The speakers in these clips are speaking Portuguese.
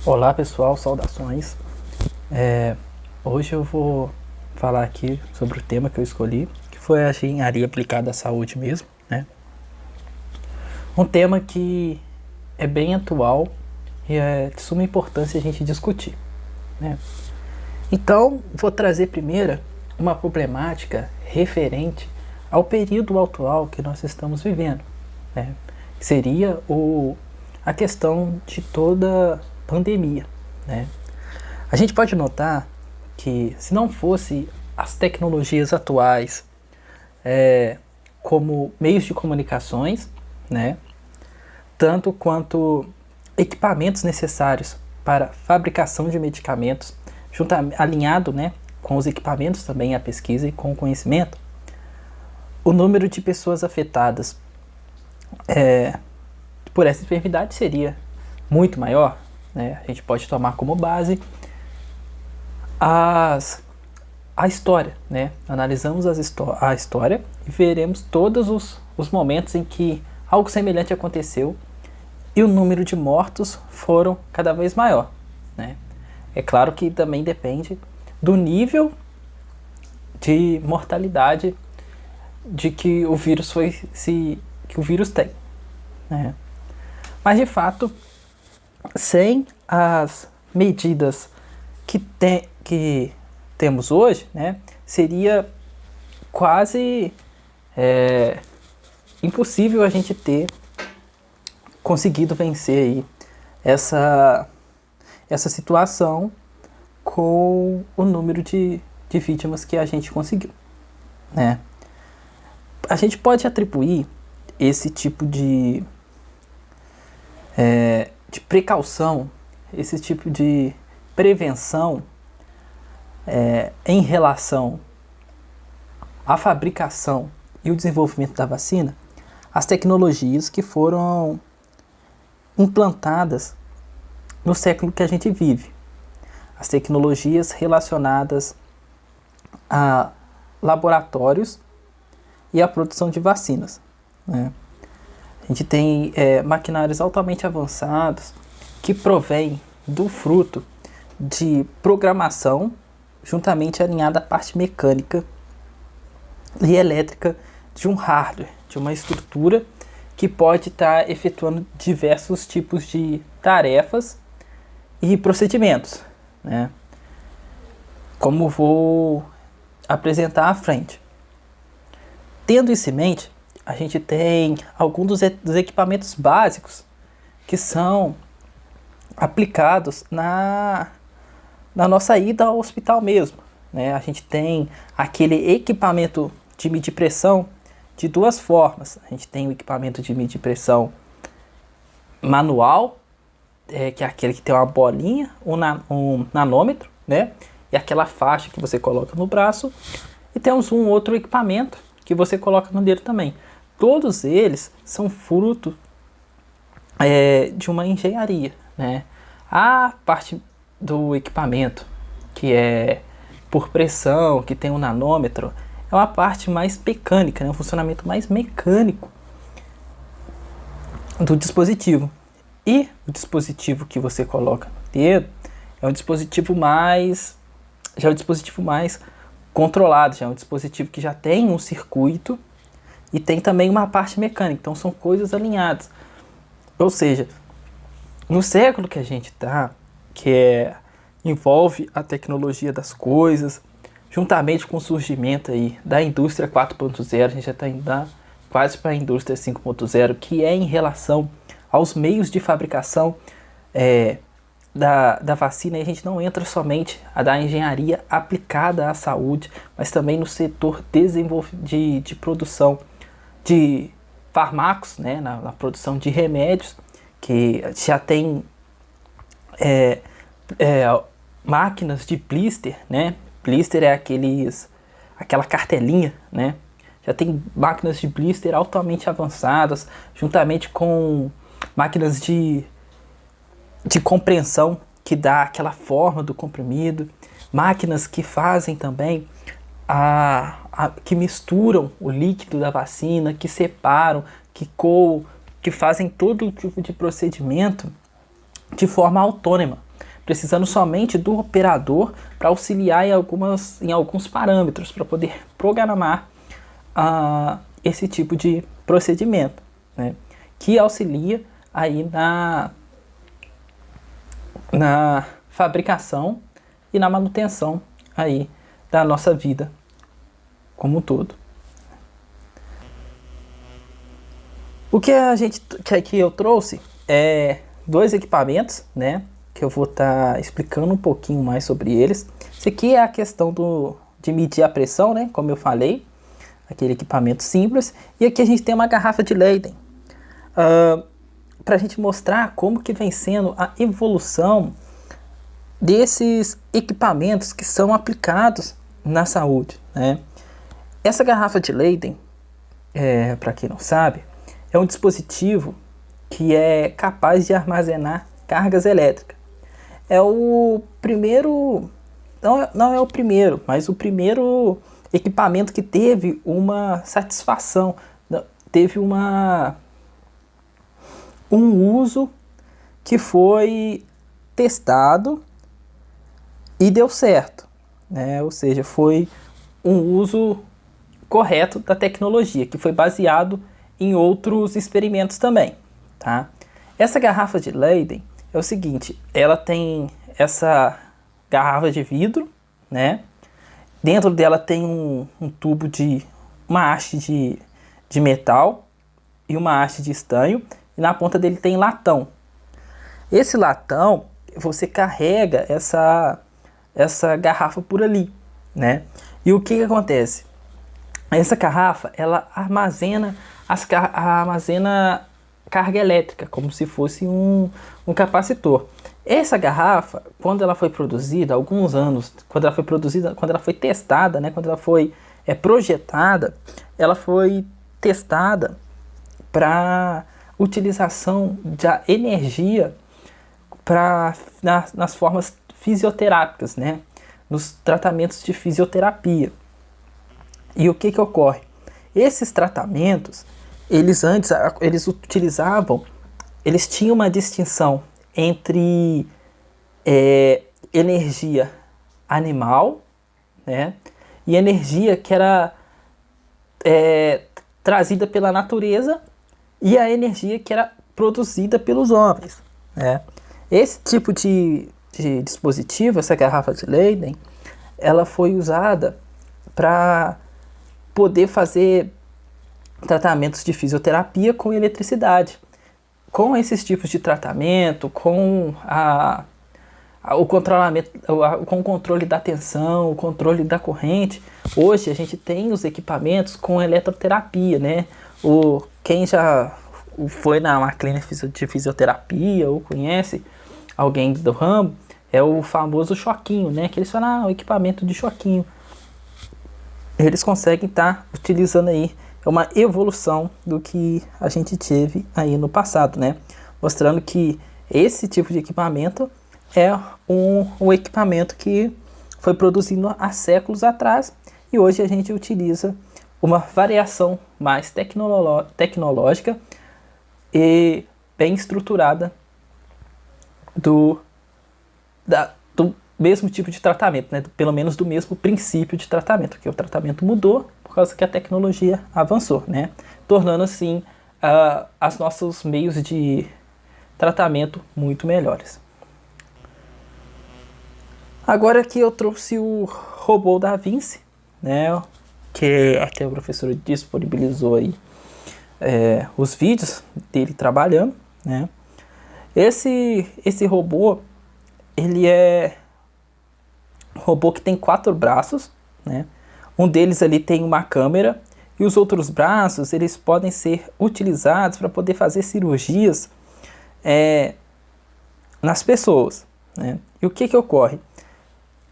Olá pessoal, saudações. Hoje eu vou falar aqui sobre o tema que eu escolhi, que foi a engenharia aplicada à saúde mesmo, né? Um tema que é bem atual e é de suma importância a gente discutir, né? Então, vou trazer primeiro uma problemática referente ao período atual que nós estamos vivendo, né? Que seria a questão de toda pandemia, né? A gente pode notar que se não fosse as tecnologias atuais, como meios de comunicações, né, tanto quanto equipamentos necessários para fabricação de medicamentos, alinhado, né, com os equipamentos também, a pesquisa e com o conhecimento, o número de pessoas afetadas por essa enfermidade seria muito maior, né? A gente pode tomar como base a história, né? Analisamos a história e veremos todos os momentos em que algo semelhante aconteceu e o número de mortos foram cada vez maior, né? É claro que também depende do nível de mortalidade de que o vírus que o vírus tem, né? Mas de fato, sem as medidas que temos hoje, né, seria quase impossível a gente ter conseguido vencer aí essa situação com o número de vítimas que a gente conseguiu, né? A gente pode atribuir esse tipo de precaução, esse tipo de prevenção em relação à fabricação e o desenvolvimento da vacina, as tecnologias que foram implantadas no século que a gente vive, as tecnologias relacionadas a laboratórios e a produção de vacinas, né? A gente tem maquinários altamente avançados que provém do fruto de programação juntamente alinhada à parte mecânica e elétrica de um hardware, de uma estrutura que pode estar efetuando diversos tipos de tarefas e procedimentos, né? Como vou apresentar à frente. Tendo isso em mente, a gente tem alguns dos equipamentos básicos que são aplicados na nossa ida ao hospital mesmo, né? A gente tem aquele equipamento de medir pressão de duas formas. A gente tem o equipamento de medir pressão manual, que é aquele que tem uma bolinha, um nanômetro, né? E aquela faixa que você coloca no braço. E temos um outro equipamento que você coloca no dedo também. Todos eles são fruto de uma engenharia, né? A parte do equipamento, que é por pressão, que tem um nanômetro, é uma parte mais mecânica, né? Um funcionamento mais mecânico do dispositivo. E o dispositivo que você coloca no dedo é um dispositivo mais controlado, já é um dispositivo que já tem um circuito e tem também uma parte mecânica, então são coisas alinhadas. Ou seja, no século que a gente está, envolve a tecnologia das coisas, juntamente com o surgimento aí da indústria 4.0, a gente já está indo quase para a indústria 5.0, que é em relação aos meios de fabricação da vacina. E a gente não entra somente a da engenharia aplicada à saúde, mas também no setor de produção de fármacos, né, na produção de remédios, que já tem máquinas de blister, né? Blister é aquela cartelinha, né? Já tem máquinas de blister altamente avançadas, juntamente com máquinas de compreensão que dá aquela forma do comprimido, máquinas que fazem também que misturam o líquido da vacina, que separam, que coam, que fazem todo tipo de procedimento de forma autônoma. precisando somente do operador para auxiliar em alguns parâmetros, para poder programar esse tipo de procedimento, né, que auxilia aí na fabricação e na manutenção aí da nossa vida como um todo. O que que eu trouxe é 2 equipamentos, né, que eu vou estar explicando um pouquinho mais sobre eles. Esse aqui é a questão de medir a pressão, né, como eu falei, aquele equipamento simples. E aqui a gente tem uma garrafa de Leyden, para a gente mostrar como que vem sendo a evolução desses equipamentos que são aplicados na saúde, né. Essa garrafa de Leyden, para quem não sabe, é um dispositivo que é capaz de armazenar cargas elétricas. É o primeiro, não é o primeiro, mas o primeiro equipamento que teve uma satisfação, teve um uso que foi testado e deu certo, né? Ou seja, foi um uso correto da tecnologia, que foi baseado em outros experimentos também, tá? Essa garrafa de Leyden é o seguinte, ela tem essa garrafa de vidro, né? Dentro dela tem um tubo uma haste de metal e uma haste de estanho, e na ponta dele tem latão. Esse latão, você carrega essa garrafa por ali, né? E o que acontece? Essa garrafa, ela armazena carga elétrica, como se fosse um capacitor. Essa garrafa, quando ela foi produzida, há alguns anos, quando ela foi testada, né, quando ela foi projetada, ela foi testada para utilização da energia nas formas fisioterápicas, né, nos tratamentos de fisioterapia. E o que ocorre? Esses tratamentos, eles tinham uma distinção entre energia animal, né, e energia que era trazida pela natureza, e a energia que era produzida pelos homens, né. Esse tipo de dispositivo, essa garrafa de Leyden, ela foi usada para poder fazer tratamentos de fisioterapia com eletricidade. Com esses tipos de tratamento, com o controle da tensão, o controle da corrente, hoje a gente tem os equipamentos com eletroterapia, né? Quem já foi na clínica de fisioterapia ou conhece alguém do ramo, é o famoso choquinho, né? Que eles falam, o equipamento de choquinho. Eles conseguem estar utilizando aí, é uma evolução do que a gente teve aí no passado, né? Mostrando que esse tipo de equipamento é um equipamento que foi produzido há séculos atrás, e hoje a gente utiliza uma variação mais tecnológica e bem estruturada do mesmo tipo de tratamento, né? Pelo menos do mesmo princípio de tratamento, que o tratamento mudou por causa que a tecnologia avançou, né? Tornando assim os nossos meios de tratamento muito melhores. Agora aqui eu trouxe o robô da Vinci, né? Que até o professor disponibilizou aí os vídeos dele trabalhando, né? Esse robô, ele é um robô que tem 4 braços, né? Um deles ali tem uma câmera, e os outros braços, eles podem ser utilizados para poder fazer cirurgias nas pessoas, né? E o que ocorre?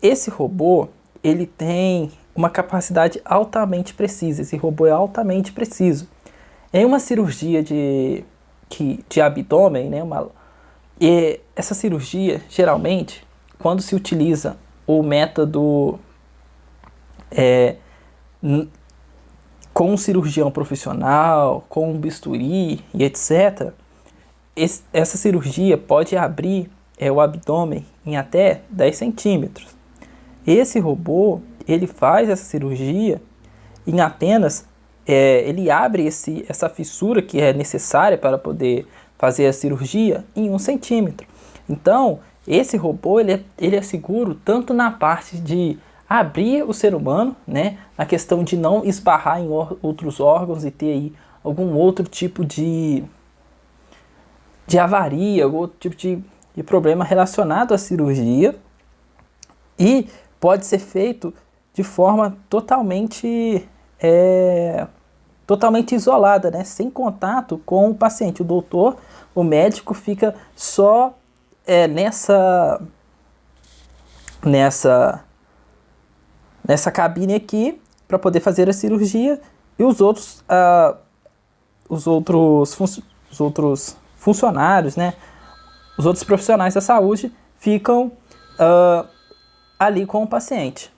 Esse robô, ele tem uma capacidade altamente precisa. Esse robô é altamente preciso. Em uma cirurgia de abdômen, né, essa cirurgia, geralmente, quando se utiliza o método com um cirurgião profissional, com um bisturi e etc., essa cirurgia pode abrir o abdômen em até 10 centímetros. Esse robô, ele faz essa cirurgia em apenas, ele abre essa fissura que é necessária para poder fazer a cirurgia em 1 centímetro. Então, esse robô, ele é seguro tanto na parte de abrir o ser humano, né, na questão de não esbarrar em outros órgãos e ter aí algum outro tipo de avaria, algum outro tipo de problema relacionado à cirurgia, e pode ser feito de forma totalmente isolada, né? Sem contato com o paciente. O doutor, o médico fica só nessa cabine aqui para poder fazer a cirurgia, e os outros funcionários, né? Os outros profissionais da saúde ficam ali com o paciente.